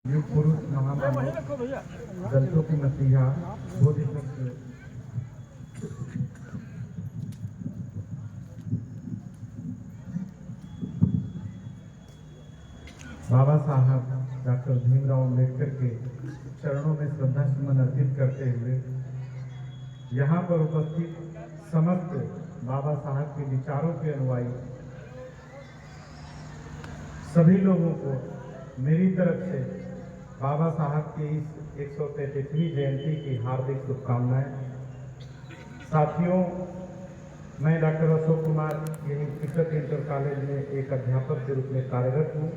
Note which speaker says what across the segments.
Speaker 1: युग पुरुष महामानव दलितों की मसीहा बोधिसत्व बाबा साहब डॉक्टर भीमराव अम्बेडकर के चरणों में श्रद्धा सुमन अर्पित करते हुए यहाँ पर उपस्थित समस्त बाबा साहब के विचारों के अनुयायी सभी लोगों को मेरी तरफ से बाबा साहब की इस 133वीं जयंती की हार्दिक शुभकामनाएं। साथियों, मैं डॉक्टर अशोक कुमार यही कृषक इंटर कॉलेज में एक अध्यापक के रूप में कार्यरत हूँ।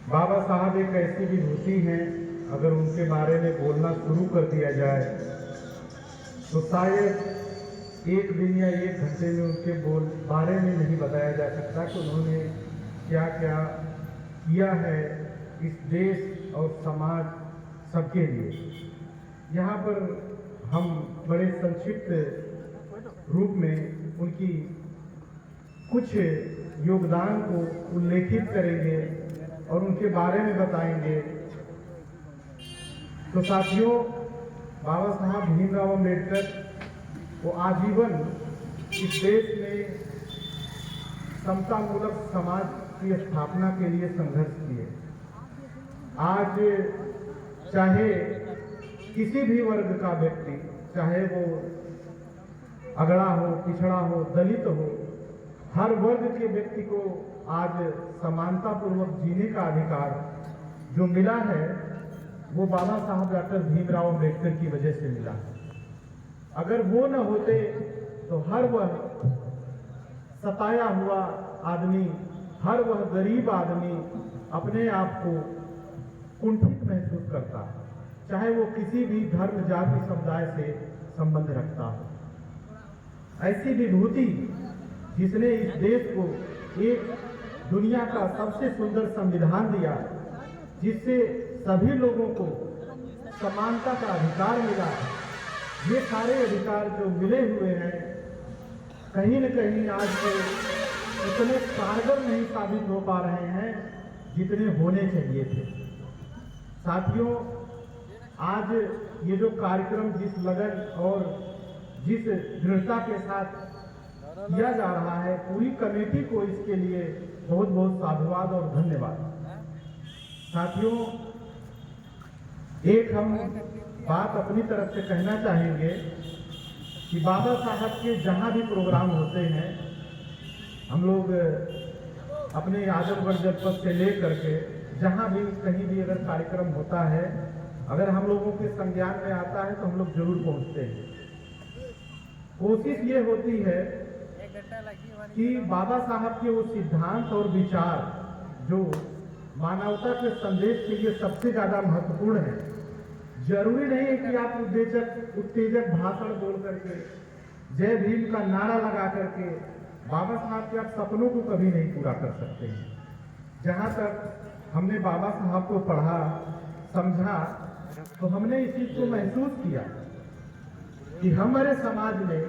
Speaker 1: बाबा साहब एक ऐसी विभूति हैं, अगर उनके बारे में बोलना शुरू कर दिया जाए तो शायद एक दिन या एक घंटे में उनके बारे में नहीं बताया जा सकता कि उन्होंने क्या क्या किया है इस देश और समाज सबके लिए। यहाँ पर हम बड़े संक्षिप्त रूप में उनकी कुछ योगदान को उल्लेखित करेंगे और उनके बारे में बताएंगे। तो साथियों, बाबा साहब भीमराव अम्बेडकर वो आजीवन इस देश में समतामूलक समाज की स्थापना के लिए संघर्ष किए। आज चाहे किसी भी वर्ग का व्यक्ति, चाहे वो अगड़ा हो, पिछड़ा हो, दलित हो, हर वर्ग के व्यक्ति को आज समानता पूर्वक जीने का अधिकार जो मिला है वो बाबा साहब डॉक्टर भीमराव अम्बेडकर की वजह से मिला। अगर वो न होते तो हर वह सताया हुआ आदमी, हर वह गरीब आदमी अपने आप को कुंठित महसूस करता है, चाहे वो किसी भी धर्म, जाति, समुदाय से संबंध रखता हो। ऐसी विभूति जिसने इस देश को एक दुनिया का सबसे सुंदर संविधान दिया, जिससे सभी लोगों को समानता का अधिकार मिला, ये सारे अधिकार जो मिले हुए हैं कहीं न कहीं आज के इतने कारगर नहीं साबित हो पा रहे हैं जितने होने चाहिए थे। साथियों, आज ये जो कार्यक्रम जिस लगन और जिस दृढ़ता के साथ किया जा रहा है, पूरी कमेटी को इसके लिए बहुत बहुत साधुवाद और धन्यवाद। साथियों, एक हम बात अपनी तरफ से कहना चाहेंगे कि बाबा साहब के जहाँ भी प्रोग्राम होते हैं, हम लोग अपने आजमगढ़ जनपद से ले करके जहाँ भी कहीं भी अगर कार्यक्रम होता है, अगर हम लोगों के संज्ञान में आता है तो हम लोग जरूर पहुँचते हैं। कोशिश ये होती है कि बाबा साहब के वो सिद्धांत और विचार जो मानवता के संदेश के लिए सबसे ज़्यादा महत्वपूर्ण है, जरूरी नहीं है कि आप उत्तेजक भाषण बोल करके, जय भीम का नारा लगा करके बाबा साहब के आप सपनों को कभी नहीं पूरा कर सकते हैं। जहाँ तक हमने बाबा साहब को पढ़ा, समझा, तो हमने इस चीज को महसूस किया कि हमारे समाज में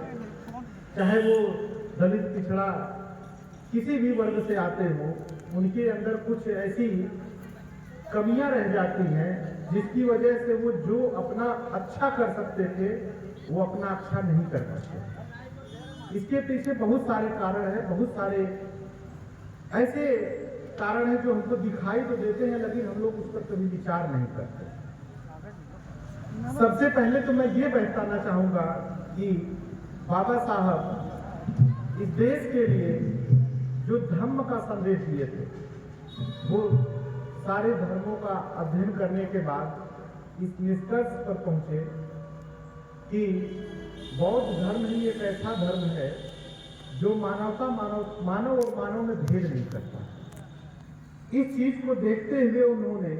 Speaker 1: चाहे वो दलित, पिछड़ा, किसी भी वर्ग से आते हो, उनके अंदर कुछ ऐसी कमियां रह जाती हैं जिसकी वजह से वो जो अपना अच्छा कर सकते थे वो अपना अच्छा नहीं कर सकते। इसके पीछे बहुत सारे कारण हैं, बहुत सारे ऐसे कारण है जो हमको दिखाई तो देते हैं, लेकिन हम लोग उस पर कभी विचार नहीं करते। सबसे पहले तो मैं ये बताना चाहूंगा कि बाबा साहब इस देश के लिए जो धर्म का संदेश दिए थे, वो सारे धर्मों का अध्ययन करने के बाद इस निष्कर्ष पर पहुंचे कि बौद्ध धर्म ही एक ऐसा धर्म है जो मानव और मानव में भेद नहीं करता। इस चीज को देखते हुए उन्होंने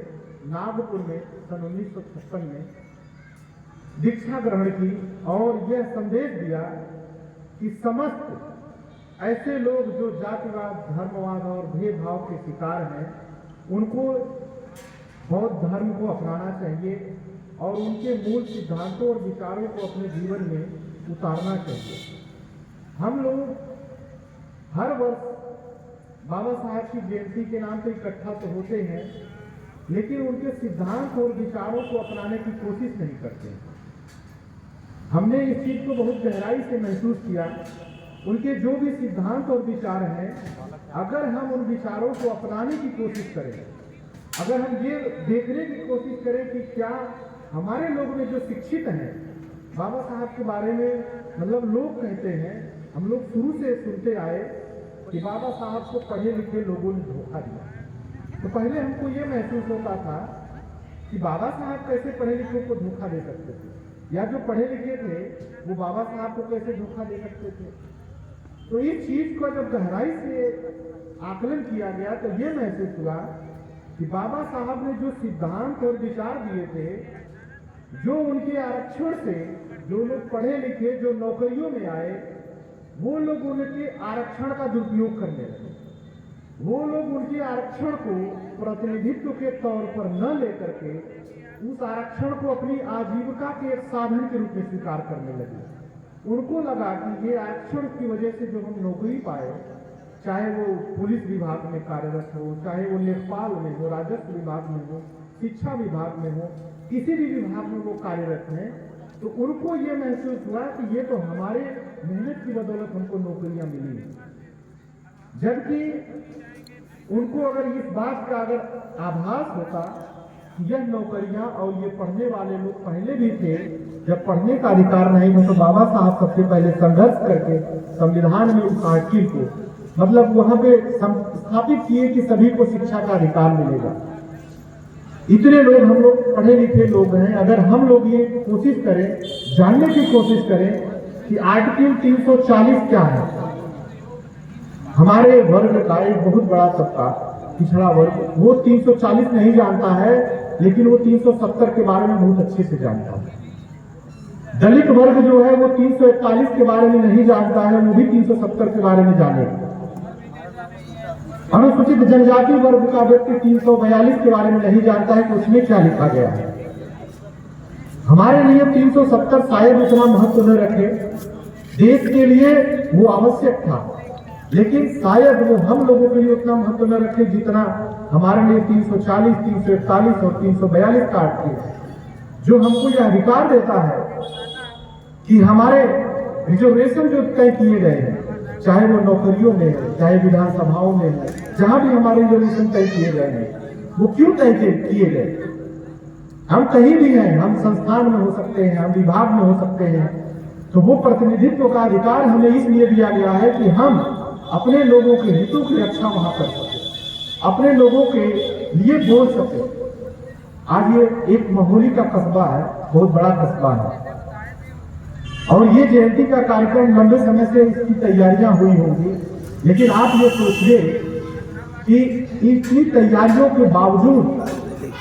Speaker 1: नागपुर में सन 1956 में दीक्षा ग्रहण की और यह संदेश दिया कि समस्त ऐसे लोग जो जातिवाद, धर्मवाद और भेदभाव के शिकार हैं, उनको बौद्ध धर्म को अपनाना चाहिए और उनके मूल सिद्धांतों और विचारों को अपने जीवन में उतारना चाहिए। हम लोग हर वर्ष बाबा साहब की जयंती के नाम पे इकट्ठा तो होते हैं, लेकिन उनके सिद्धांत और विचारों को अपनाने की कोशिश नहीं करते। हमने इस चीज को बहुत गहराई से महसूस किया। उनके जो भी सिद्धांत और विचार हैं, अगर हम उन विचारों को अपनाने की कोशिश करें, अगर हम ये देखने की कोशिश करें कि क्या हमारे लोग में जो शिक्षित हैं, बाबा साहब के बारे में मतलब लोग कहते हैं, हम लोग शुरू से सुनते आए कि बाबा साहब को पढ़े लिखे लोगों ने धोखा दिया। तो पहले हमको ये महसूस होता था कि बाबा साहब कैसे पढ़े लिखों को धोखा दे सकते थे, या जो पढ़े लिखे थे वो बाबा साहब को कैसे धोखा दे सकते थे। तो इस चीज को जब गहराई से आकलन किया गया तो ये महसूस हुआ कि बाबा साहब ने जो सिद्धांत और विचार दिए थे, जो उनके आरक्षण से जो लोग पढ़े लिखे जो नौकरियों में आए, वो लोग उनके आरक्षण का दुरुपयोग करने लगे। वो लोग उनके आरक्षण को प्रतिनिधित्व के तौर पर न लेकर के उस आरक्षण को अपनी आजीविका के एक साधन के रूप में स्वीकार करने लगे। उनको लगा कि ये आरक्षण की वजह से जो हम नौकरी पाए, चाहे वो पुलिस विभाग में कार्यरत हो, चाहे वो लेखपाल में हो, राजस्व विभाग में हो, शिक्षा विभाग में हो, किसी भी विभाग में वो कार्यरत हैं, तो उनको ये महसूस हुआ कि ये तो हमारे मेहनत की बदौलत हमको नौकरियां मिली। जबकि उनको अगर इस बात का अगर आभास होता कि यह नौकरियां और ये पढ़ने वाले लोग पहले भी थे, जब पढ़ने का अधिकार नहीं था तो बाबा साहब सबसे पहले संघर्ष करके संविधान में उस आर्टिकल को मतलब वहां पे स्थापित किए कि सभी को शिक्षा का अधिकार मिलेगा। इतने लोग हम लोग पढ़े लिखे लोग हैं, अगर हम लोग ये कोशिश करें, जानने की कोशिश करें कि आर्टिकल 340 क्या है। हमारे वर्ग का एक बहुत बड़ा तबका पिछड़ा वर्ग वो 340 नहीं जानता है, लेकिन वो 370 के बारे में बहुत अच्छे से जानता है। दलित वर्ग जो है वो 341 के बारे में नहीं जानता है, वो भी 370 के बारे में जानेगा। अनुसूचित जनजाति वर्ग का व्यक्ति 342 के बारे में नहीं जानता है कि उसमें क्या लिखा गया है। हमारे लिए 370 शायद उतना महत्व न रखे, देश के लिए वो आवश्यक था, लेकिन शायद वो हम लोगों के लिए उतना महत्व न रखे जितना हमारे लिए 340, 341 और 342 का आर्टिकल, जो हमको यह अधिकार देता है कि हमारे रिजर्वेशन जो तय किए गए हैं, चाहे वो नौकरियों में हो, चाहे विधानसभाओं में हो, जहां भी हमारे रिजर्वेशन तय किए गए हैं, वो क्यों तय किए गए। हम कहीं भी हैं, हम संस्थान में हो सकते हैं, हम विभाग में हो सकते हैं, तो वो प्रतिनिधित्व का अधिकार हमें इसलिए दिया गया है कि हम अपने लोगों के हितों की रक्षा वहां कर सके, अपने लोगों के लिए बोल सके। आज ये एक महोली का कस्बा है, बहुत बड़ा कस्बा है, और ये जयंती का कार्यक्रम लंबे समय से इसकी तैयारियां हुई होंगी, लेकिन आप ये सोचिए कि इतनी तैयारियों के बावजूद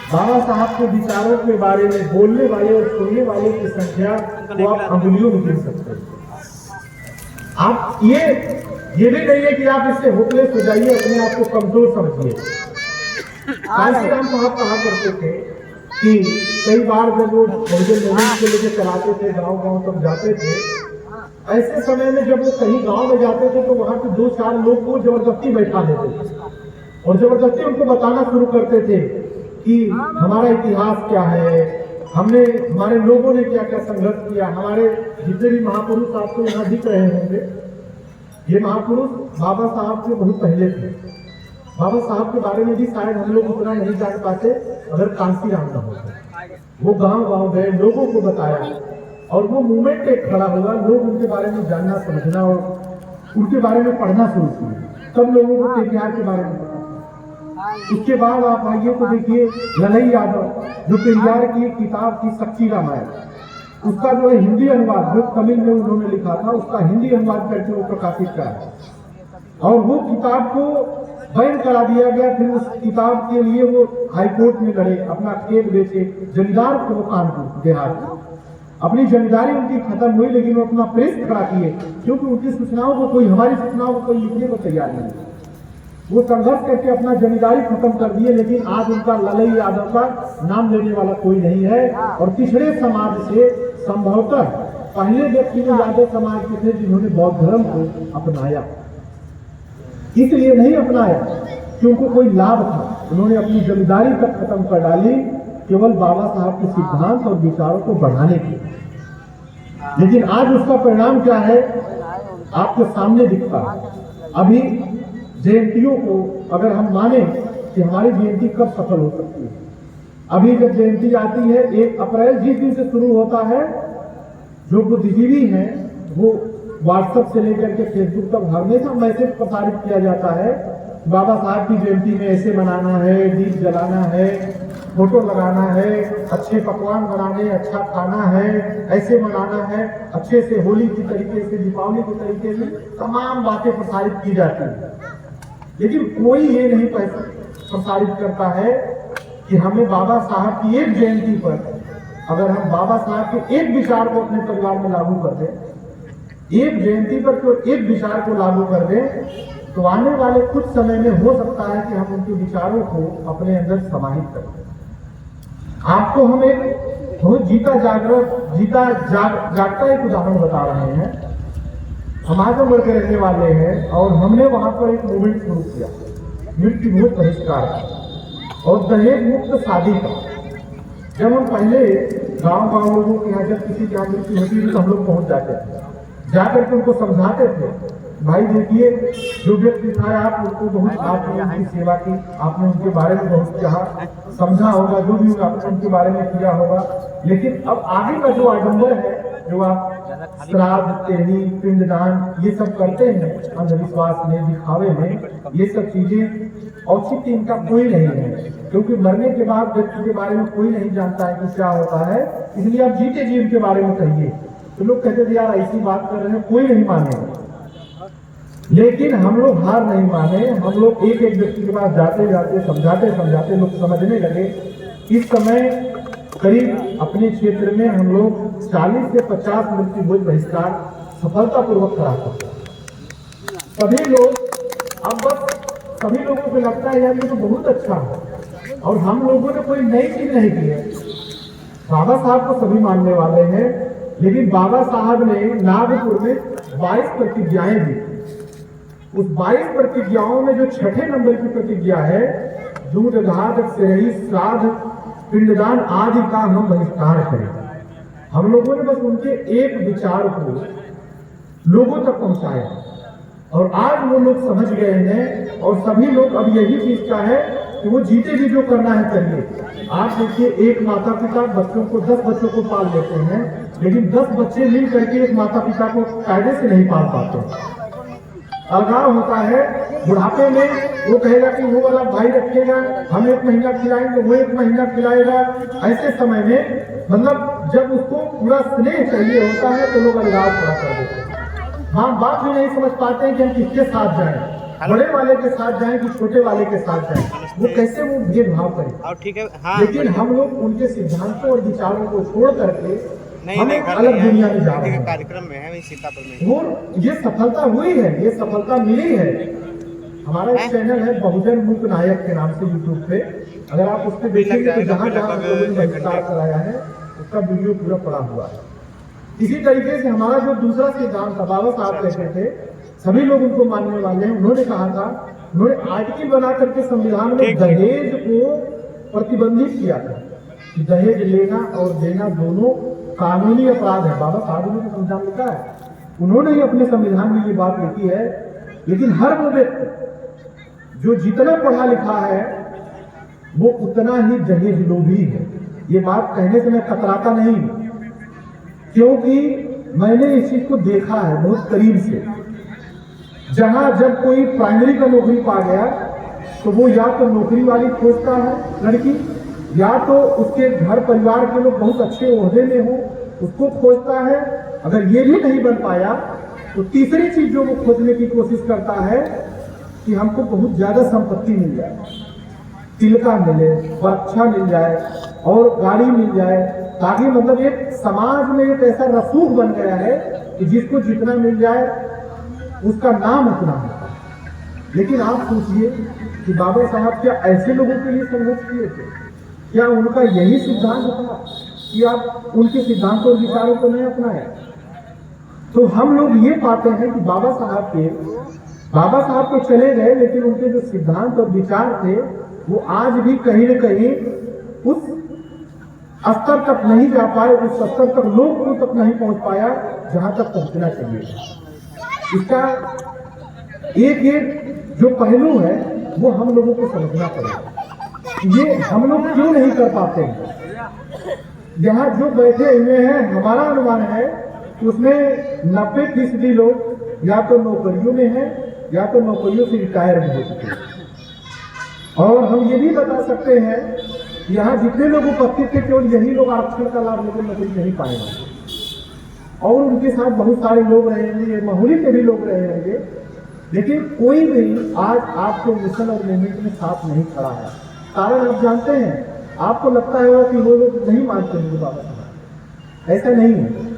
Speaker 1: बाबा साहब के विचारों के बारे में बोलने वाले और सुनने वाले की संख्या को आप अंगुलियों में गिन सकते हैं। आप ये भी नहीं है कि आप इससे होपलेस हो जाइए, अपने आप को कमजोर समझिए। कांशीराम साहब कहा करते थे कि कई बार जब वो को लेकर चलाते थे, गांव तक जाते थे, ऐसे समय में जब वो कहीं गांव में जाते थे तो वहां के 2-4 लोग को जबरदस्ती बैठा देते थे और जबरदस्ती उनको बताना शुरू करते थे कि हमारा इतिहास क्या है, हमारे लोगों ने क्या क्या संघर्ष किया। हमारे जितने भी महापुरुष आपको यहाँ दिख रहे होंगे, ये महापुरुष बाबा साहब से बहुत पहले थे। बाबा साहब के बारे में भी शायद हम लोग उतना नहीं जान पाते अगर कांशीराम न होते। वो गांव गए, लोगों को बताया और वो मूवमेंट एक खड़ा हुआ, लोग उनके बारे में जानना समझना और उनके बारे में पढ़ना शुरू किए। सब लोगों को पेरियार के बारे में पता। उसके बाद आप आइए तो देखिए ललई यादव, जो पेरियार की किताब थी सच्ची रामायण, उसका जो है हिंदी अनुवाद जो तमिल में उन्होंने लिखा था, उसका हिंदी अनुवाद करके वो प्रकाशित करा और वो किताब को बैन करा दिया गया। फिर उस किताब के लिए वो हाईकोर्ट में लड़े, अपना खेत बेचे, जमींदार थे वो कानपुर देहात में, अपनी जमींदारी उनकी खत्म हुई, लेकिन वो अपना प्रेस खड़ा किए क्योंकि उनकी सूचनाओं को कोई, हमारी सूचनाओं को कोई लिखने को तैयार नहीं। वो संघर्ष करके अपना जमींदारी खत्म कर दिए, लेकिन आज उनका ललई यादव का नाम लेने वाला कोई नहीं है। और पिछड़े समाज से संभवतः पहले व्यक्ति जो यादव समाज के थे जिन्होंने बौद्ध धर्म को अपनाया, इसलिए नहीं अपनाया क्योंकि कोई लाभ था, उन्होंने अपनी जमींदारी तक खत्म कर डाली केवल बाबा साहब के सिद्धांत और विचारों को बढ़ाने के लिए। लेकिन आज उसका परिणाम क्या है आपके सामने दिखता है। अभी जयंतियों को अगर हम माने कि हमारी जयंती कब सफल हो सकती है, अभी जब जयंती आती है 1 अप्रैल जिस दिन से शुरू होता है, जो बुद्धिजीवी हैं वो व्हाट्सएप से लेकर के फेसबुक तक हमेशा मैसेज प्रसारित किया जाता है, बाबा साहब की जयंती में ऐसे मनाना है, दीप जलाना है, फोटो लगाना है, अच्छे पकवान बनाने, अच्छा खाना है, ऐसे मनाना है, अच्छे से होली की तरीके से, दीपावली के तरीके से तमाम बातें प्रसारित की जाती है। लेकिन कोई ये नहीं प्रसारित करता है कि हमें बाबा साहब की एक जयंती पर अगर हम बाबा साहब के एक विचार को अपने परिवार में लागू कर दें, एक जयंती पर तो एक विचार को लागू कर दें, तो आने वाले कुछ समय में हो सकता है कि हम उनके विचारों को अपने अंदर समाहित करें। आपको हम एक बहुत जागता एक उदाहरण बता रहे हैं। हम आजमगढ़ के रहने वाले हैं और हमने वहां पर एक मूवमेंट शुरू किया, मृत्यु मुक्त बहिष्कार और दहेज मुक्त शादी का। जब हम पहले गांव लोगों के यहाँ जब किसी की मृत्यु होती थी तो हम लोग पहुंच जाते थे, जाकर के उनको समझाते थे, भाई देखिए जो व्यक्ति था आप उनको बहुत आपने उनकी सेवा की, आपने उनके बारे में बहुत कहा, समझा होगा, जो भी आपने उनके बारे में किया होगा। लेकिन अब आगे का जो आडंबर है, जो आप श्राद्ध, तेहरी, पिंडदान ये सब करते हैं अंधविश्वास में, दिखावे में, ये सब चीजें औचित्य इनका कोई नहीं है, क्योंकि मरने के बाद व्यक्ति के बारे में कोई नहीं जानता है कि क्या होता है। इसलिए आप जीते जी उनके बारे में कहिए। तो लोग कहते थे यार ऐसी बात कर रहे हैं, कोई नहीं मानेगा। लेकिन हम लोग हार नहीं माने, हम लोग एक एक व्यक्ति के पास जाते जाते समझाते लोग समझने लगे। इस समय करीब अपने क्षेत्र में हम लोग 40 से 50 मृत्यु भोज बहिष्कार सफलतापूर्वक करा सकते हैं। सभी लोगों को लगता है यार ये तो बहुत अच्छा है और हम लोगों ने कोई नई चीज नहीं की है। बाबा साहब को सभी मानने वाले हैं, लेकिन बाबा साहब ने नागपुर में 22 प्रतिज्ञाएं दी। उस 22 प्रतिज्ञाओं में जो 6ठे नंबर की प्रतिज्ञा है, दूध घाट सेरही श्राद्ध पिंडदान आदि का हम बहिष्कार करें। हम लोगों ने बस उनके एक विचार को लोगों तक पहुंचाया और आज वो लोग समझ गए हैं और सभी लोग अब यही चीज का है कि वो जीते जी जो करना है करिए। आप देखिए एक माता पिता बच्चों को 10 बच्चों को पाल लेते हैं, लेकिन 10 बच्चे मिल करके एक माता पिता को कायदे से नहीं पाल पाते। अलगाव होता है, बुढ़ापे में वो कहेगा कि वो वाला भाई रखेगा, हम 1 महीना खिलाएंगे, वो 1 महीना खिलाएगा। ऐसे समय में मतलब जब उसको पूरा स्नेह चाहिए होता है तो लोग अलगाव खड़ा कर देते हैं। हाँ, बात भी नहीं समझ पाते हैं कि हम किसके साथ जाएं, बड़े वाले के साथ जाएं कि छोटे वाले के साथ जाएं, वो कैसे वो भेदभाव करें।
Speaker 2: ठीक है, हाँ, लेकिन
Speaker 1: हम लोग उनके सिद्धांतों और विचारों को छोड़ करके हम एक अलग दुनिया में जा रहे हैं।
Speaker 2: कार्यक्रम में है सीतापुर में,
Speaker 1: वो ये सफलता हुई है, ये सफलता मिली है। हमारा एक चैनल है बहुजन मुक्त नायक के नाम से यूट्यूब पे, अगर आप उस पर देखेंगे तो जहाँ जहाँ बहिष्कार कराया है उसका वीडियो पूरा पड़ा हुआ है। इसी तरीके से हमारा जो दूसरा सिद्धांत था, बाबा साहब कहते थे, सभी लोग उनको मानने वाले हैं। उन्होंने कहा था, उन्होंने आर्टिकल बना करके संविधान में दहेज को प्रतिबंधित किया था कि दहेज लेना और देना दोनों कानूनी अपराध है। बाबा साहब ने संविधान लिखा है, उन्होंने ही अपने संविधान में ये बात लिखी है। लेकिन हर वो व्यक्ति जो जितना पढ़ा लिखा है वो उतना ही दहेज लोभी है। ये बात कहने से मैं कतराता नहीं, क्योंकि मैंने इस चीज को देखा है बहुत करीब से। जहां जब कोई प्राइमरी का नौकरी पा गया तो वो या तो नौकरी वाली खोजता है लड़की, या तो उसके घर परिवार के लोग बहुत अच्छे ओहदे में हो उसको खोजता है। अगर ये भी नहीं बन पाया तो तीसरी चीज जो वो खोजने की कोशिश करता है कि हमको बहुत ज्यादा संपत्ति मिल जाए, तिलका मिले, बच्चा मिल जाए और गाड़ी मिल जाए, ताकि मतलब एक समाज में एक ऐसा रसूख बन गया है कि जिसको जितना मिल जाए उसका नाम उतना होता है। लेकिन आप सोचिए कि बाबा साहब क्या ऐसे लोगों के लिए संघर्ष किए थे? क्या उनका यही सिद्धांत था कि आप उनके सिद्धांतों और विचारों को नहीं अपनाया? तो हम लोग ये पाते हैं कि बाबा साहब तो चले गए, लेकिन उनके जो सिद्धांत और विचार थे वो आज भी कहीं न कहीं उस स्तर तक नहीं जा पाए, उस स्तर तक लोग तक नहीं पहुंच पाया जहां तक पहुंचना चाहिए। इसका एक एक जो पहलू है वो हम लोगों को समझना पड़ेगा। ये हम लोग क्यों नहीं कर पाते हैं? यहाँ जो बैठे हुए हैं, हमारा अनुमान है कि उसमें 90% लोग या तो नौकरियों में हैं या तो नौकरियों से रिटायर हो चुके हैं। और हम ये भी बता सकते हैं कि यहाँ जितने लोग उपस्थित थे केवल यही लोग आरक्षण का लाभ लेकर नौकरी नहीं पाएंगे, और उनके साथ बहुत सारे लोग रहेंगे, माहौली के भी लोग रहे होंगे, लेकिन कोई भी आज आपके मिशन और मूवमेंट में साथ नहीं खड़ा है। कारण आप जानते हैं, आपको लगता है कि वो लोग नहीं मानते हैं बाबा साहब, ऐसा नहीं है।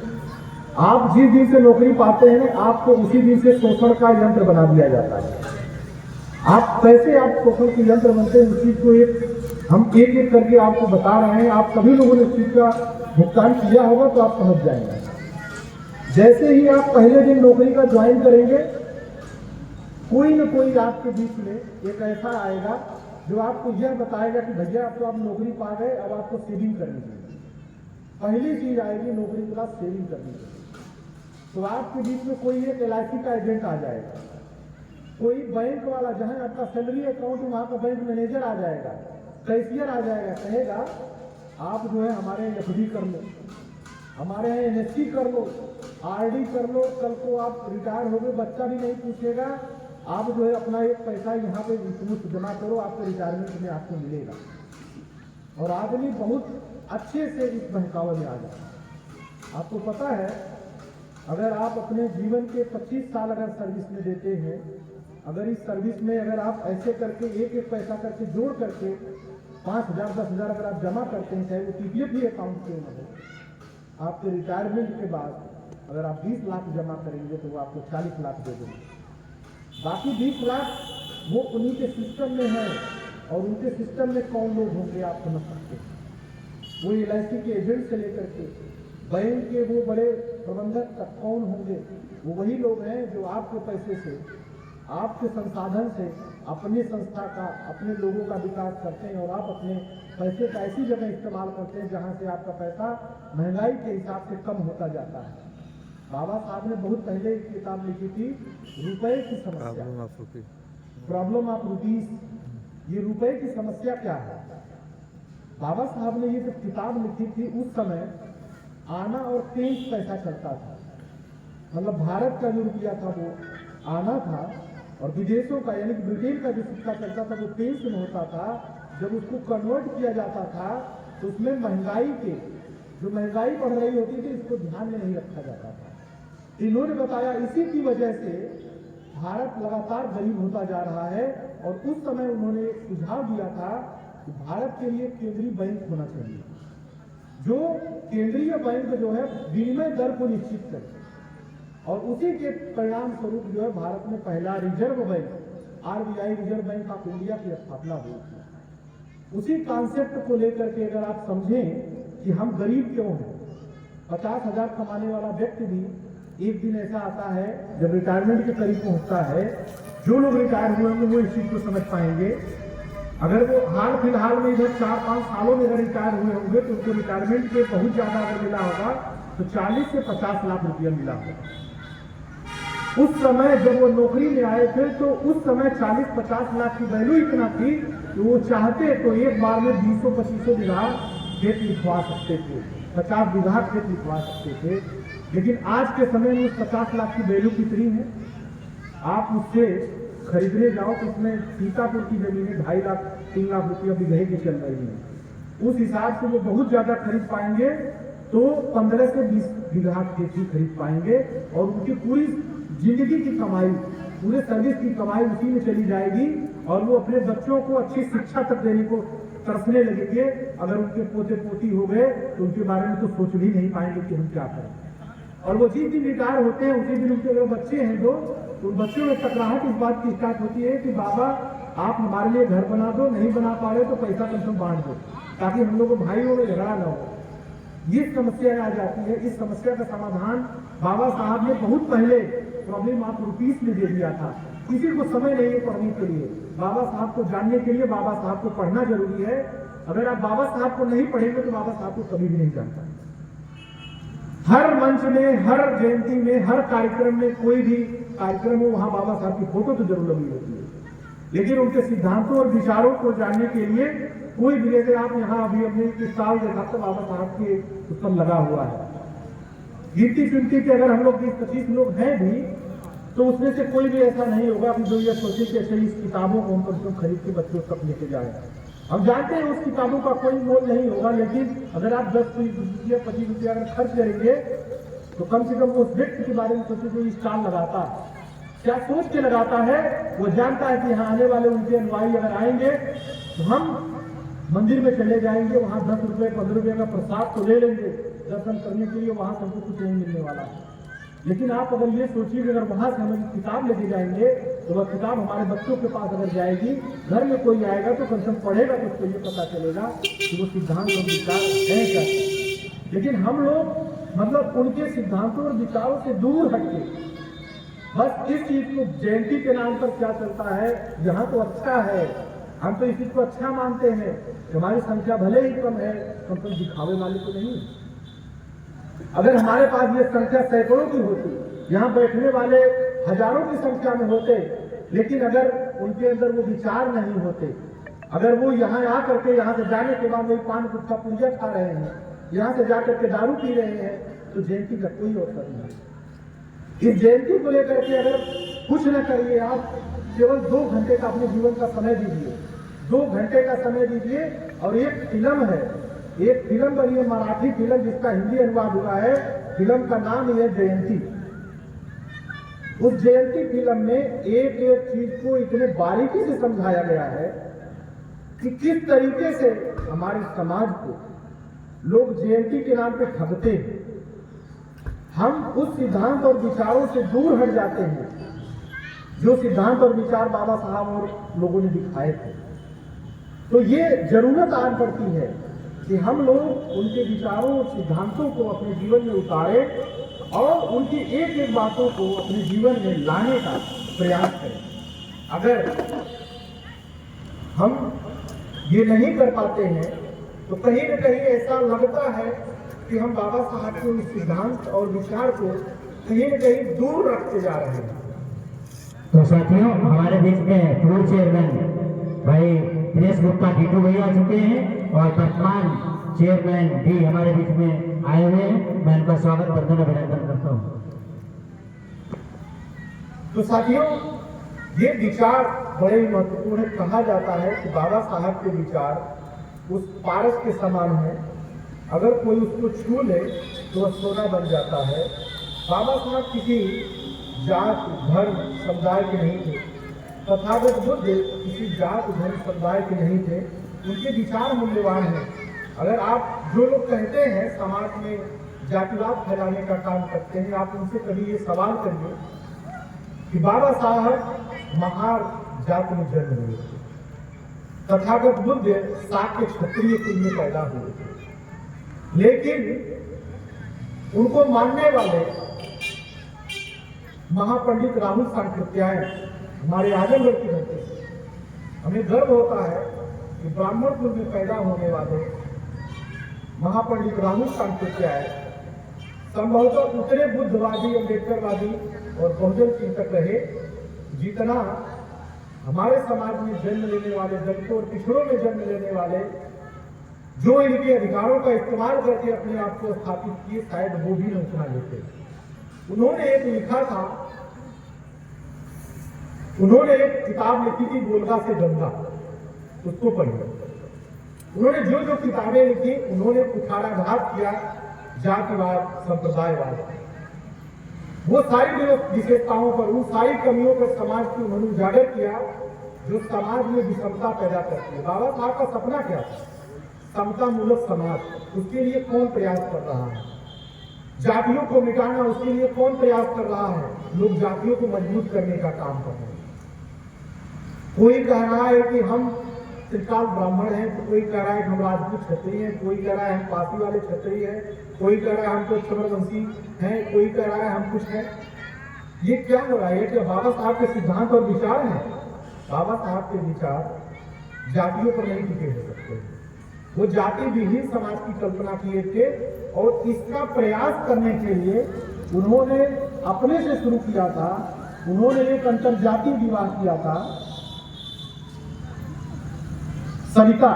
Speaker 1: आप जिस दिन से नौकरी पाते हैं आपको उसी दिन से शोषण का यंत्र बना दिया जाता है। आप कैसे आप शोषण के यंत्र बनते हैं, उस चीज को हम एक एक करके आपको बता रहे हैं। आप सभी लोगों ने इस चीज का भुगतान किया होगा तो आप समझ जाएंगे। जैसे ही आप पहले दिन नौकरी का ज्वाइन करेंगे, कोई न कोई आपके बीच में एक ऐसा आएगा जो आपको यह बताएगा कि भैया अब तो आप नौकरी पा गए, अब आपको सेविंग करनी चाहिए। पहली चीज आएगी नौकरी के बाद सेविंग करनी चाहिए। तो आपके बीच में कोई एक LIC का एजेंट आ जाएगा, कोई बैंक वाला, जहां आपका सैलरी अकाउंट वहां का बैंक मैनेजर आ जाएगा, कैशियर आ जाएगा, कहेगा आप जो है हमारे FD कर लो, हमारे यहाँ NSC कर लो, RD कर लो, कल को आप रिटायर हो गए बच्चा भी नहीं पूछेगा, आप जो है अपना एक पैसा यहाँ पे मुफ्त जमा करो, आपको रिटायरमेंट में आपको मिलेगा। और आदमी बहुत अच्छे से इस बहकावे में आ जाता। आपको पता है, अगर आप अपने जीवन के 25 साल अगर सर्विस में देते हैं, अगर इस सर्विस में अगर आप ऐसे करके एक एक पैसा करके जोड़ करके 5,000 10,000 अगर आप जमा करते हैं, चाहे वो TPF अकाउंट क्यों न हो, आपके रिटायरमेंट के बाद अगर आप 20 लाख जमा करेंगे तो वो आपको 40 लाख दे देंगे। बाकी 20 लाख वो उन्हीं के सिस्टम में है, और उनके सिस्टम में कौन लोग होंगे आप समझ सकते हैं। वो LIC के एजेंट से लेकर के बैंक के वो बड़े प्रबंधक तक कौन होंगे, वो वही लोग हैं जो आपके पैसे से, आपके संसाधन से अपने संस्था का, अपने लोगों का विकास करते हैं, और आप अपने पैसे का ऐसी जगह इस्तेमाल करते हैं जहां से आपका पैसा महंगाई के हिसाब से कम होता जाता है। बाबा साहब ने बहुत पहले एक किताब लिखी थी, रुपए की समस्या, प्रॉब्लम ऑफ रुपीज। ये रुपए की समस्या क्या है? बाबा साहब ने ये जब किताब लिखी थी, उस समय आना और 23 पैसा चलता था। मतलब भारत का जो रुपया था वो आना था, और विदेशों का यानी कि ब्रिटेन का जो सिक्का चलता था वो 23 में होता था। जब उसको कन्वर्ट किया जाता था तो उसमें महंगाई के जो महंगाई बढ़ रही होती थी, इसको ध्यान में नहीं रखा जाता था। इन्होंने बताया इसी की वजह से भारत लगातार गरीब होता जा रहा है, और उस समय उन्होंने एक सुझाव दिया था कि भारत के लिए केंद्रीय बैंक होना चाहिए, जो केंद्रीय बैंक जो है विनिमय दर को निश्चित करे, और उसी के परिणाम स्वरूप जो है भारत में पहला reserve bank RBI reserve bank of India की स्थापना हुई थी। उसी कॉन्सेप्ट को लेकर के अगर आप समझें कि हम गरीब क्यों हैं, 50,000 कमाने वाला व्यक्ति भी एक दिन ऐसा आता है जब रिटायरमेंट के करीब पहुंचता है, जो लोग रिटायर हुए होंगे वो इस चीज को समझ पाएंगे। अगर वो हाल फिलहाल में इधर 4-5 सालों में अगर रिटायर हुए होंगे तो उनको रिटायरमेंट पे बहुत ज्यादा अगर मिला होगा तो 40 से 50 लाख रुपया मिला होगा। उस समय जब वो नौकरी में आए थे तो उस समय 40-50 लाख की वैल्यू इतना थी कि वो चाहते तो एक बार में 200-2500 बीघा खेत लिखवा सकते थे, 50 बीघा खेत लिखवा सकते थे। लेकिन आज के समय में उस 50 लाख की वैल्यू कितनी है? आप उससे खरीदने जाओ तो उसमें सीतापुर की जमीनें 2.5 लाख 3 लाख रुपया बीघे की चल रही है। उस हिसाब से वो बहुत ज्यादा खरीद पाएंगे, तो 15 से 20 बीघा खेती खरीद पाएंगे, और उनकी पूरी जिंदगी की कमाई, पूरे सर्विस की कमाई उसी में चली जाएगी, और वो अपने बच्चों को अच्छी शिक्षा तक देने को तरसने लगेंगे। अगर उनके पोते पोती हो गए तो उनके बारे में तो सोच भी नहीं पाएंगे कि हम क्या करें। और वो जिस दिन रिटायर होते हैं उसी दिन उनके अगर बच्चे हैं तो उन बच्चों में टकराहट इस बात की स्टार्ट होती है कि बाबा आप हमारे लिए घर बना दो, नहीं बना पा रहे तो पैसा कम से कम बांट दो, ताकि हम लोग भाइयों में झगड़ा न हो। ये समस्या आ जाती है। इस समस्या का समाधान बाबा साहब ने बहुत पहले प्रॉब्लम ऑफ रुपीज में दे दिया था। किसी को समय नहीं है पढ़ने के लिए, बाबा साहब को जानने के लिए बाबा साहब को पढ़ना जरूरी है। अगर आप बाबा साहब को नहीं पढ़ेंगे तो बाबा साहब को कभी भी नहीं जानता। हर मंच में, हर जयंती में, हर कार्यक्रम में, कोई भी कार्यक्रम हो वहां बाबा साहब की फोटो तो जरूर लगी होती है, लेकिन उनके सिद्धांतों और विचारों को जानने के लिए कोई भी, जैसे आप यहाँ अभी अपने साल देखा तो बाबा साहब के उत्तम लगा हुआ है। गिनती चुनती के अगर हम लोग 20-25 लोग हैं भी तो उसमें से कोई भी ऐसा नहीं होगा कि जो ये सोचे कि ऐसे इस किताबों को हम कम से कम खरीद के बच्चों तक लेके जाए। हम जानते हैं उस किताबों का कोई मोल नहीं होगा, लेकिन अगर आप 10-20-25 रुपया अगर खर्च करेंगे तो कम से कम उस व्यक्ति के बारे में सोचे जो स्टॉल लगाता है, क्या सोच के लगाता है। वो जानता है कि यहाँ आने वाले उनके अनुयायी अगर आएंगे तो हम मंदिर में चले जाएंगे, वहाँ 10 रुपये 15 रुपये का प्रसाद तो ले लेंगे दर्शन करने के लिए, वहाँ हमको कुछ नहीं मिलने वाला है। लेकिन आप अगर ये सोचिए कि अगर वहां से हम किताब लेके जाएंगे तो वह किताब हमारे बच्चों के पास अगर जाएगी, घर में कोई आएगा तो कम से कम पढ़ेगा तो उसको ये पता चलेगा कि वो सिद्धांत और विचार है क्या। लेकिन हम लोग मतलब उनके सिद्धांतों और विचारों से दूर हटके बस इस चीज को जयंती के नाम पर क्या चलता है, यहाँ तो अच्छा है, हम तो इस चीज को अच्छा मानते हैं, हमारी संख्या भले ही कम है, कम से कम दिखावे वाले तो नहीं। अगर हमारे पास ये संख्या सैकड़ों की होती, यहाँ बैठने वाले हजारों की संख्या में होते, लेकिन अगर उनके अंदर वो विचार नहीं होते, अगर वो यहाँ आ करके यहाँ से जाने के बाद वही पान गुटखा पूजा खा रहे हैं, यहाँ से जाकर के दारू पी रहे हैं, तो जयंती का कोई अवसर नहीं। इस जयंती को लेकर के अगर कुछ न करिए, आप केवल 2 घंटे का अपने जीवन का समय दीजिए, 2 घंटे का समय दीजिए। और एक फिल्म है, एक फिल्म बनी है मराठी फिल्म जिसका हिंदी अनुवाद हुआ है, फिल्म का नाम है जयंती। उस जयंती फिल्म में एक एक चीज को इतने बारीकी से समझाया गया है कि किस तरीके से हमारे समाज को लोग जयंती के नाम पे ठगते हैं। हम उस सिद्धांत और विचारों से दूर हट जाते हैं जो सिद्धांत और विचार बाबा साहब और लोगों ने दिखाए थे। तो ये जरूरत आन पड़ती है कि हम लोग उनके विचारों और सिद्धांतों को अपने जीवन में उतारें और उनकी एक एक बातों को अपने जीवन में लाने का प्रयास करें। अगर हम ये नहीं कर पाते हैं तो कहीं न कहीं ऐसा लगता है कि हम बाबा साहब के उस सिद्धांत और विचार को कहीं न कहीं दूर रखते जा रहे हैं।
Speaker 3: तो साथियों, हमारे बीच में पूर्व चेयरमैन भाई दिनेश गुप्ता टीटू भैया आ चुके हैं और वर्तमान चेयरमैन भी हमारे बीच में आए हुए हैं। मैं उनका स्वागत करना अभिनंदन करता हूँ।
Speaker 1: तो साथियों, ये विचार बड़े ही महत्वपूर्ण है। कहा जाता है कि बाबा साहब के विचार उस पारस के समान है, अगर कोई उसको छू ले तो वह सोना बन जाता है। बाबा साहब किसी जात धर्म समुदाय के नहीं थे, तथागत बुद्ध किसी जात धर्म समुदाय के नहीं थे। उनके विचार मूल्यवान हैं। अगर आप जो लोग कहते हैं समाज में जातिवाद फैलाने का काम करते हैं, आप उनसे कभी ये सवाल करिए कि बाबा साहब महार जात में जन्म हुए थे, तथागत बुद्ध शाक्य क्षत्रिय कुल में पैदा हुए थे, लेकिन उनको मानने वाले महापंडित राहुल सांकृत्यायन हमारे आजमगढ़ की धरती से, हमें गर्व होता है कि ब्राह्मण कुल में पैदा होने वाले महापंडित राहुल सांकृत्यायन संभवतः उतने बुद्धवादी अम्बेडकरवादी और बहुजन चिंतक रहे जितना हमारे समाज में जन्म लेने वाले, दलितों और पिछड़ों में जन्म लेने वाले जो इनके अधिकारों का इस्तेमाल करके अपने आप को स्थापित किए, शायद वो भी न उतना लेते। उन्होंने एक लिखा था, उन्होंने एक किताब लिखी थी गोलगा से गंगा, उसको पढ़िए। उन्होंने जो जो किताबें लिखी उन्होंने कुठाराघात किया जातिवाद, संप्रदायवाद, वो सारी विशेषताओं पर, उन सारी कमियों पर समाज की उन्होंने उजागर किया जो समाज में विषमता पैदा करती है। बाबा साहब का सपना क्या था? समता मूलक समाज। उसके लिए कौन प्रयास कर रहा है? जातियों को मिटाना, उसके लिए कौन प्रयास कर रहा है? लोग जातियों को मजबूत करने का काम कर रहे हैं। कोई कह रहा है कि हम त्रिकाल ब्राह्मण हैं, तो कोई कह रहा है कि हम राजपूत क्षत्रिय हैं, कोई कह रहा है हम पासी वाले क्षत्रिय हैं, कोई कह रहा है हम तो चक्रवंशी हैं, कोई कह रहा है हम कुछ हैं। ये क्या हो रहा है? क्या बाबा साहब के सिद्धांत और विचार हैं? बाबा साहब के विचार जातियों पर नहीं टिके हो सकते। वो जाति विहीन समाज की कल्पना किए थे और इसका प्रयास करने के लिए उन्होंने अपने से शुरू किया था। उन्होंने एक अंतरजातीय विवाह किया था। सरिता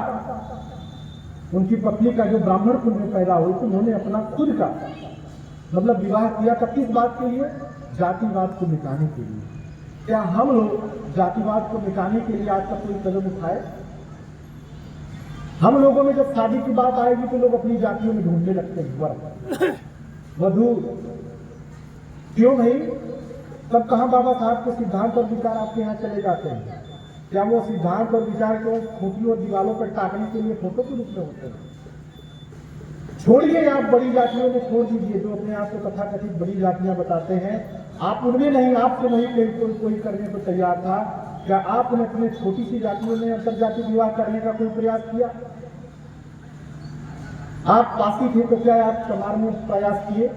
Speaker 1: उनकी पत्नी का जो ब्राह्मण कुल में पैदा हुई थी, उन्होंने अपना खुद का मतलब विवाह किया था। किस बात के लिए? जातिवाद को मिटाने के लिए। क्या हम लोग जातिवाद को मिटाने के लिए आज तक कोई कदम उठाए? हम लोगों में जब शादी की बात आएगी तो लोग अपनी जातियों में ढूंढने लगते हैं वर वधू। क्यों भाई? तब कहां बाबा साहब के सिद्धांत और विचार आपके यहाँ चले जाते हैं? क्या वो सिद्धांत और विचार को खूंटी और दीवारों पर टाकने के लिए फोटो के रूप में होते हैं? छोड़िए, आप बड़ी जातियों में छोड़ दीजिए जो अपने आप को तथाकथित बड़ी जातियां बताते हैं। आप उनमें नहीं, आपसे नहीं कोई करने को तैयार था। क्या आपने अपने छोटी सी जातियों में अंतरजातीय विवाह करने का कोई प्रयास किया? आप पासी थे तो क्या आप चमार में प्रयास किए?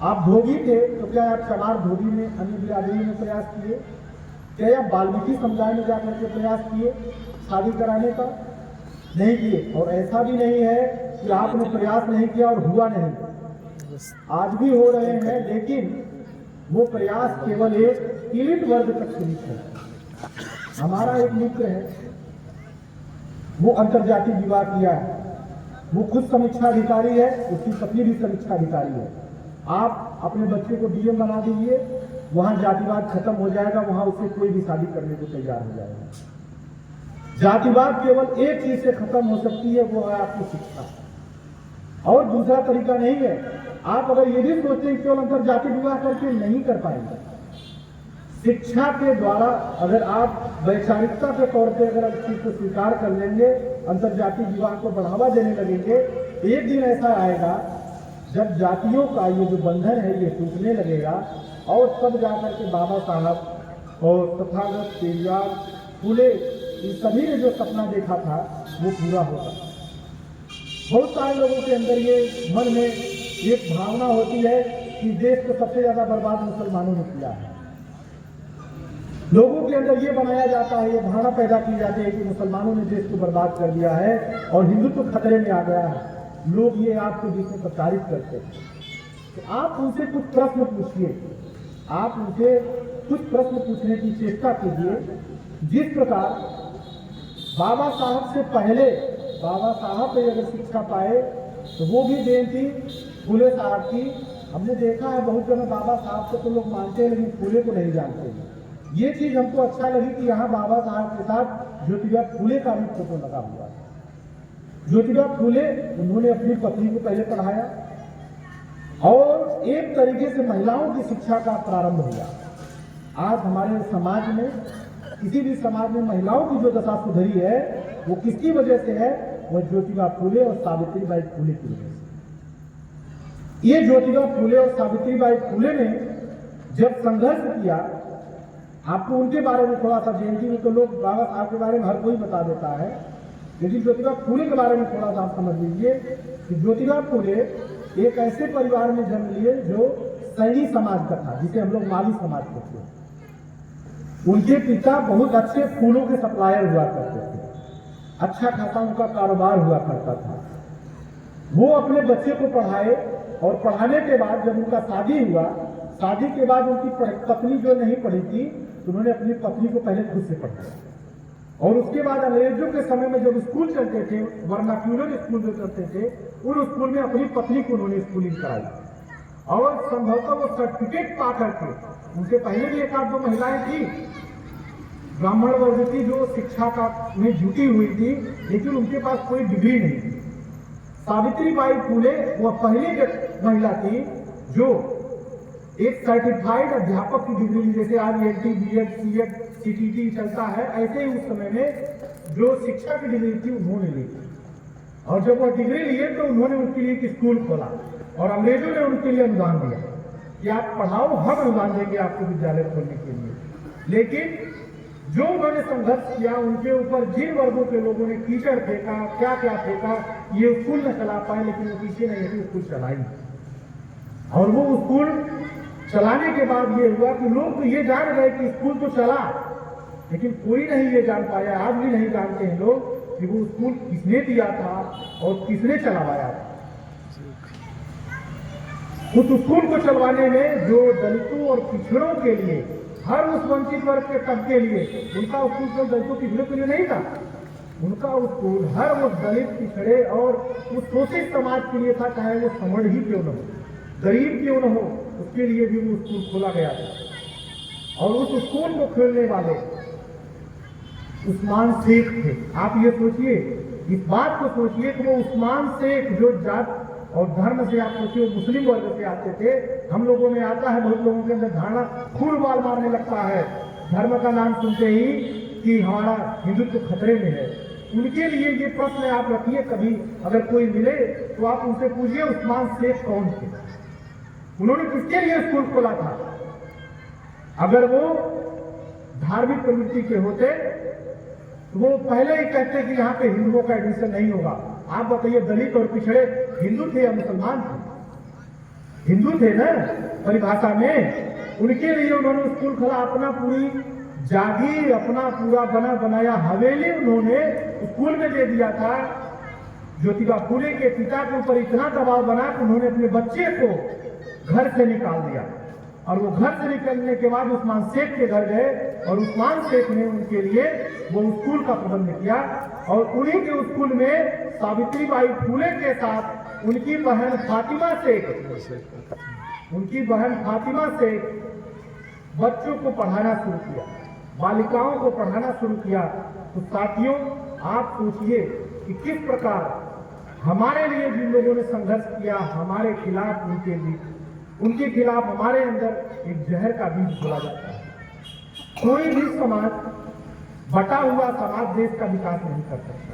Speaker 1: आप धोबी थे तो क्या आप चमार धोबी में अन्य बिरादरी में प्रयास किए? क्या आप वाल्मीकि समुदाय में जाकर के प्रयास किए शादी कराने का? नहीं किए। और ऐसा भी नहीं है कि आपने प्रयास नहीं किया और हुआ नहीं, आज भी हो रहे हैं, लेकिन वो प्रयास केवल एक एलिट वर्ग तक सीमित है। हमारा एक मित्र है, वो अंतरजातीय विवाह किया है। वो खुद समीक्षा अधिकारी है, उसकी पत्नी भी समीक्षा अधिकारी है। आप अपने बच्चे को डीएम बना दीजिए, वहां जातिवाद खत्म हो जाएगा, वहां उससे कोई भी शादी करने को तैयार हो जाएगा। जातिवाद केवल एक चीज से खत्म हो सकती है, वो है आपकी शिक्षा, और दूसरा तरीका नहीं है। आप अगर ये भी सोचते हैं केवल अंतरजातीय विवाह करके नहीं कर पाएंगे, शिक्षा के द्वारा अगर आप वैचारिकता के तौर पे अगर इस चीज को स्वीकार कर लेंगे, अंतरजातीय विवाह को बढ़ावा देने लगेंगे, एक दिन ऐसा आएगा जब जातियों का ये जो बंधन है ये टूटने लगेगा, और तब जाकर के बाबा साहब और तथागत पेरियार फूले इन सभी ने जो सपना देखा था वो पूरा होगा। बहुत सारे लोगों के अंदर ये मन में एक भावना होती है कि देश को सबसे ज्यादा बर्बाद मुसलमानों ने किया है। लोगों के अंदर ये बनाया जाता है, ये धारणा पैदा की जाती है कि मुसलमानों ने देश को बर्बाद कर दिया है और हिंदुत्व तो खतरे में आ गया है। लोग ये आपके बीच में प्रचारित करते हैं। तो आप उनसे कुछ प्रश्न पूछिए, आप उनसे कुछ प्रश्न पूछने की चेष्टा कीजिए। जिस प्रकार बाबा साहब से पहले बाबा साहब पे अगर शिक्षा पाए तो वो भी देन थी फूले साहब की। हमने देखा है बहुत जगह बाबा साहब को तो लोग मानते हैं लेकिन फूले को नहीं जानते हैं। ये चीज हमको अच्छा लगी कि यहाँ बाबा साहब के साथ ज्योतिबा फूले का भी फोटो लगा हुआ है। ज्योतिबा फूले उन्होंने अपनी पत्नी को पहले पढ़ाया और एक तरीके से महिलाओं की शिक्षा का प्रारंभ हुआ। आज हमारे समाज में, किसी भी समाज में महिलाओं की जो दशा सुधरी है वो किसकी वजह से है? वो ज्योतिबा फूले और सावित्रीबाई फूले की वजह से। ये ज्योतिबा फूले और सावित्रीबाई फूले ने जब संघर्ष किया, आपको उनके बारे में थोड़ा सा जयंती में तो लोग बाबा साहब के बारे में हर कोई बता देता है, लेकिन ज्योतिबा फूले के बारे में थोड़ा सा आप समझ लीजिए कि ज्योतिबा फूले एक ऐसे परिवार में जन्म लिए जो सैनी समाज का था, जिसे हम लोग माली समाज कहते हैं। उनके पिता बहुत अच्छे फूलों के सप्लायर हुआ करते थे, अच्छा खासा उनका कारोबार हुआ करता था। वो अपने बच्चे को पढ़ाए और पढ़ाने के बाद जब उनका शादी हुआ, शादी के बाद उनकी पत्नी जो नहीं पढ़ी थी तो उन्होंने अपनी पत्नी को पहले खुद से पढ़ाया, और उसके बाद अंग्रेजों के समय में जब स्कूल चलते थे, वर्नाक्यूलर स्कूल जो चलते थे, उन स्कूल में अपनी पत्नी को उन्होंने स्कूलिंग कराई और संभवतः वो सर्टिफिकेट पा करके, उनके पहले भी एक आध दो महिलाएं थी ब्राह्मण वर्ग की जो शिक्षा का में जुटी हुई थी, लेकिन उनके पास कोई डिग्री नहीं थी। सावित्रीबाई फूले वह पहली महिला थी जो एक सर्टिफाइड अध्यापक की डिग्री ली। जैसे आज एलटी, बीएड, सीएड, सीटीटी चलता है, ऐसे ही उस समय में जो शिक्षा की डिग्री थी उन्होंने ली। और जब वह डिग्री लिए तो उन्होंने उनके लिए एक स्कूल खोला और अंग्रेजों ने उनके लिए अनुदान दिया कि आप पढ़ाओ, हम अनुदान देंगे आपको विद्यालय खोलने के लिए। लेकिन जो उन्होंने संघर्ष किया, उनके ऊपर जिन वर्गों के लोगों ने कीचड़ फेंका, क्या क्या फेंका, ये स्कूल न चला पाए, लेकिन वो पीछे नहीं हटी, स्कूल चलाई। और वो स्कूल चलाने के बाद ये हुआ कि लोग तो ये जान गए कि स्कूल तो चला, लेकिन कोई नहीं ये जान पाया, आज भी नहीं जानते हैं लोग कि वो स्कूल किसने दिया था और किसने चलवाया था। उस स्कूल को चलवाने में जो दलितों और पिछड़ों के लिए, हर उस वंचित वर्ग के तबके के लिए, उनका स्कूल केवल दलितों पिछड़ों के लिए नहीं था, उनका स्कूल हर वो दलित पिछड़े और उस शोषित समाज के लिए था, चाहे वो समण ही क्यों न हो, गरीब क्यों न हो, उसके लिए भी वो स्कूल खोला गया था। और उस स्कूल को खोलने वाले उस्मान शेख थे। आप ये सोचिए, इस बात को सोचिए कि वो उस्मान शेख जो जात और धर्म से, आप सोचिए मुस्लिम वर्ग से आते थे। हम लोगों में आता है, बहुत लोगों के अंदर धारणा खून बाल मारने लगता है धर्म का नाम सुनते ही कि हमारा हिंदुत्व खतरे में है। उनके लिए ये प्रश्न आप रखिए, कभी अगर कोई मिले तो आप उनसे पूछिए उस्मान शेख कौन थे, उन्होंने किसके लिए स्कूल खोला था। अगर वो धार्मिक प्रवृत्ति के होते तो वो पहले ही कहते कि यहाँ पे हिंदुओं का एडमिशन नहीं होगा। आप बताइए, दलित और पिछड़े हिंदू थे या मुसलमान थे? हिंदू थे ना परिभाषा में। उनके लिए उन्होंने स्कूल खोला, अपना पूरी जागीर, अपना पूरा बना बनाया हवेली उन्होंने स्कूल में दे दिया था। ज्योतिबा फुले के पिता के ऊपर इतना दबाव बना कि उन्होंने अपने बच्चे को घर से निकाल दिया, और वो घर से निकलने के बाद उस्मान शेख के घर गए और उस्मान शेख ने उनके लिए वो स्कूल का प्रबंध किया। और उन्हीं के स्कूल में सावित्रीबाई फुले के साथ उनकी बहन फातिमा शेख बच्चों को पढ़ाना शुरू किया, बालिकाओं को पढ़ाना शुरू किया। तो साथियों, आप सोचिए कि किस प्रकार हमारे लिए जिन लोगों ने संघर्ष किया, हमारे खिलाफ, उनके खिलाफ हमारे अंदर एक जहर का बीज बोला जाता है। कोई भी समाज, बटा हुआ समाज देश का विकास नहीं कर सकता।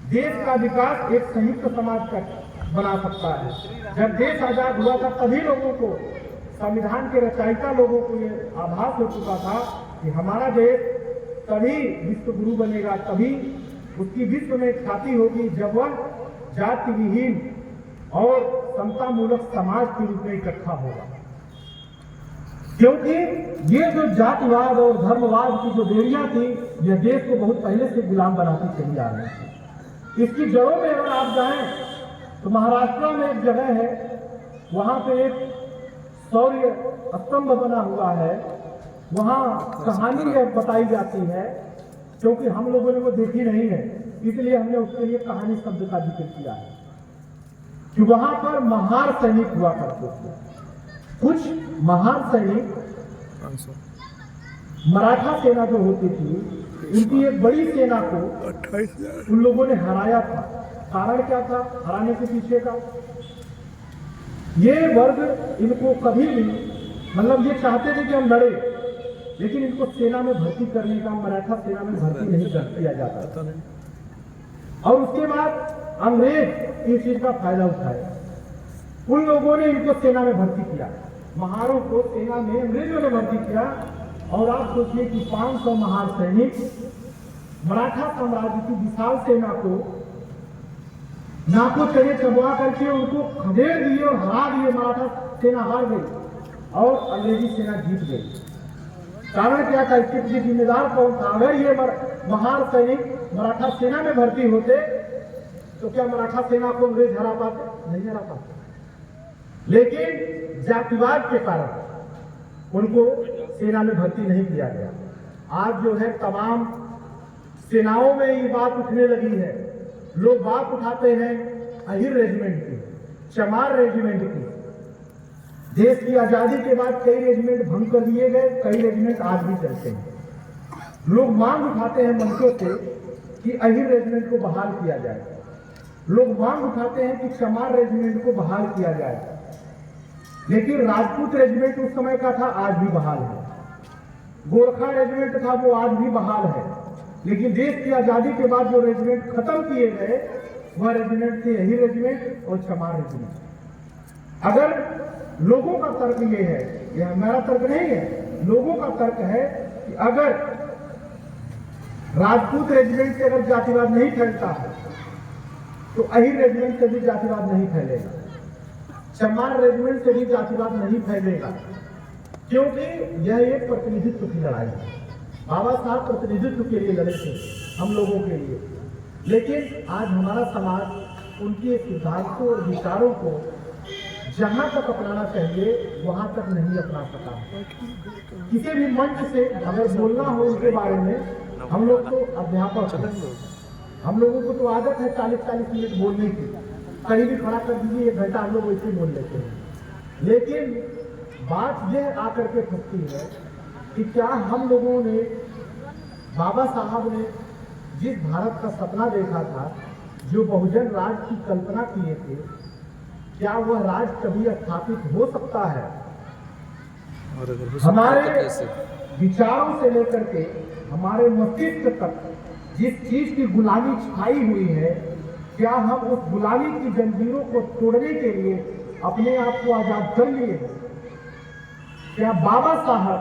Speaker 1: देश का विकास एक संयुक्त समाज का बना सकता है। जब देश आजाद हुआ था तभी लोगों को, संविधान के रचयिता लोगों को ये आभास हो चुका था कि हमारा देश तभी विश्व गुरु बनेगा, तभी उसकी विश्व में ख्याति होगी जब वह जाति विहीन और समता मूलक समाज के रूप में इकट्ठा होगा। क्योंकि ये जो जातिवाद और धर्मवाद की जो बेड़ियां थी, यह देश को बहुत पहले से गुलाम बनाती चली आ रही थी। इसकी जड़ों में अगर आप जाएं तो महाराष्ट्र में एक जगह है, वहां पे एक शौर्य स्तंभ बना हुआ है। वहां कहानी बताई जाती है, क्योंकि हम लोगों ने वो देखी नहीं है, इसलिए हमने उसके लिए कहानी शब्द का जिक्र किया है कि वहां पर महार सैनिक हुआ करते थे। कुछ महार सैनिक, मराठा सेना जो होती थी, उनकी एक बड़ी सेना को उन लोगों ने हराया था। कारण क्या था हराने के पीछे का? ये वर्ग इनको कभी भी, मतलब ये चाहते थे कि हम लड़े, लेकिन इनको सेना में भर्ती करने का, मराठा सेना में भर्ती नहीं कर दिया जाता था। और उसके बाद अंग्रेज इस चीज का फायदा उठाए, उन लोगों ने इनको सेना में भर्ती किया, महारों को सेना में अंग्रेजों ने भर्ती किया। और आप सोचिए कि 500 महार सैनिक मराठा साम्राज्य की विशाल सेना को नाकों चढ़े चबवा करके उनको खदेड़ दिए और हरा दिए। मराठा सेना हार गई और अंग्रेजी सेना जीत गई। कारण क्या था? इसके पीछे जिम्मेदार कौन था? अगर ये महार सैनिक मराठा सेना में भर्ती होते तो क्या मराठा सेना को अंग्रेज हरा पाते? नहीं हरा पाते। लेकिन जातिवाद के कारण उनको सेना में भर्ती नहीं किया गया। आज जो है तमाम सेनाओं में ये बात उठने लगी है। लोग बात उठाते हैं अहिर रेजिमेंट की, चमार रेजिमेंट की। देश की आजादी के बाद कई रेजिमेंट भंग कर दिए गए, कई रेजिमेंट आज भी चलते हैं। लोग मांग उठाते हैं मंचों से कि अहिर रेजिमेंट को बहाल किया जाए। लोग मांग उठाते हैं कि चमार रेजिमेंट को बहाल किया जाए। लेकिन राजपूत रेजिमेंट उस समय का था, आज भी बहाल है। गोरखा रेजिमेंट था, वो आज भी बहाल है। लेकिन देश की आजादी के बाद जो रेजिमेंट खत्म किए गए वह रेजिमेंट थे अहिर रेजिमेंट और चमार रेजिमेंट। अगर लोगों का तर्क ये है, यह हमारा तर्क नहीं है, लोगों का तर्क है कि अगर राजपूत रेजिमेंट से अगर जातिवाद नहीं फैलता है तो अहिर रेजिमेंट से भी जातिवाद नहीं फैलेगा, चमार रेजिमेंट से भी जातिवाद नहीं फैलेगा, क्योंकि यह एक प्रतिनिधित्व की लड़ाई है। बाबा साहब प्रतिनिधित्व के लिए लड़े थे हम लोगों के लिए, लेकिन आज हमारा समाज उनके सिद्धांतों और विचारों को जहां तक अपनाना चाहिए वहां तक नहीं अपना सका। किसी भी मंच से अगर बोलना हो उनके बारे में, हम लोग तो अध्यापक हैं, हम लोगों को तो आदत है 40-40 मिनट बोलने की, कहीं भी खड़ा कर दीजिए 1 घंटा हम लोग वैसे ही बोल लेते हैं। लेकिन बात यह आकर के फंसती है कि क्या हम लोगों ने, बाबा साहब ने जिस भारत का सपना देखा था, जो बहुजन राज की कल्पना किए थे, क्या वह राज कभी स्थापित हो सकता है? हमारे विचारों से लेकर के हमारे मस्तिष्क तक जिस चीज की गुलामी छाई हुई है, क्या हम उस गुलामी की जंजीरों को तोड़ने के लिए अपने आप को आजाद कर लिए हैं? क्या बाबा साहब,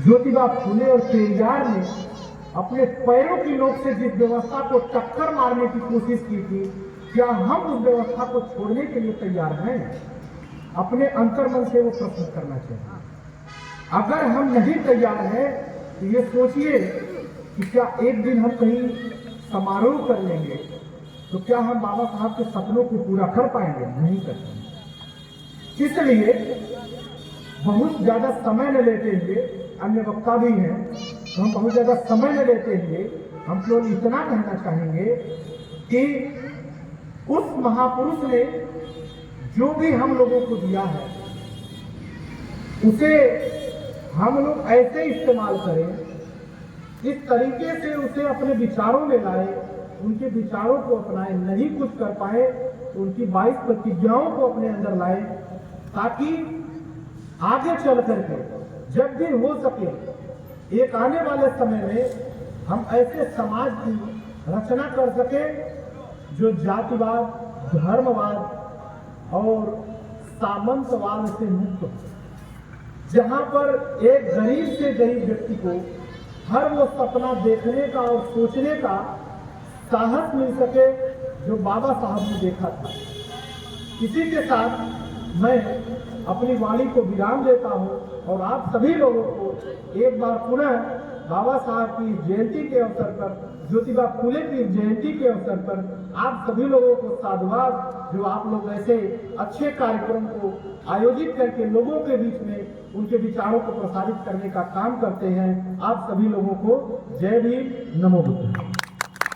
Speaker 1: ज्योतिबा फुले और पेरियार ने अपने पैरों की नोक से जिस व्यवस्था को टक्कर मारने की कोशिश की थी, क्या हम उस व्यवस्था को छोड़ने के लिए तैयार हैं? अपने अंतर्मन से वो प्रश्न करना चाहिए। अगर हम नहीं तैयार हैं तो ये सोचिए कि क्या एक दिन हम कहीं समारोह कर लेंगे तो क्या हम बाबा साहब के सपनों को पूरा कर पाएंगे? नहीं कर पाएंगे। इसलिए बहुत ज्यादा समय न लेते हुए, अन्य वक्ता भी हैं तो हम बहुत ज्यादा समय न लेते हुए हम केवल इतना कहना चाहेंगे कि उस महापुरुष ने जो भी हम लोगों को दिया है उसे हम लोग ऐसे इस्तेमाल करें, इस तरीके से उसे अपने विचारों में लाए, उनके विचारों को अपनाए। नहीं कुछ कर पाए तो उनकी 22 प्रतिज्ञाओं को अपने अंदर लाए, ताकि आगे चल करके जब भी हो सके एक आने वाले समय में हम ऐसे समाज की रचना कर सके जो जातिवाद, धर्मवाद और सामंतवाद से मुक्त हो, जहां पर एक गरीब से गरीब व्यक्ति को हर वो सपना देखने का और सोचने का साहस मिल सके जो बाबा साहब ने देखा था। इसी के साथ मैं अपनी वाणी को विराम देता हूं और आप सभी लोगों को एक बार पुनः बाबा साहब की जयंती के अवसर पर, ज्योतिबा फुले की जयंती के अवसर पर आप सभी लोगों को साधुवाद, जो आप लोग ऐसे अच्छे कार्यक्रम को आयोजित करके लोगों के बीच में उनके विचारों को प्रसारित करने का काम करते हैं। आप सभी लोगों को जय भीम, नमो बुद्ध।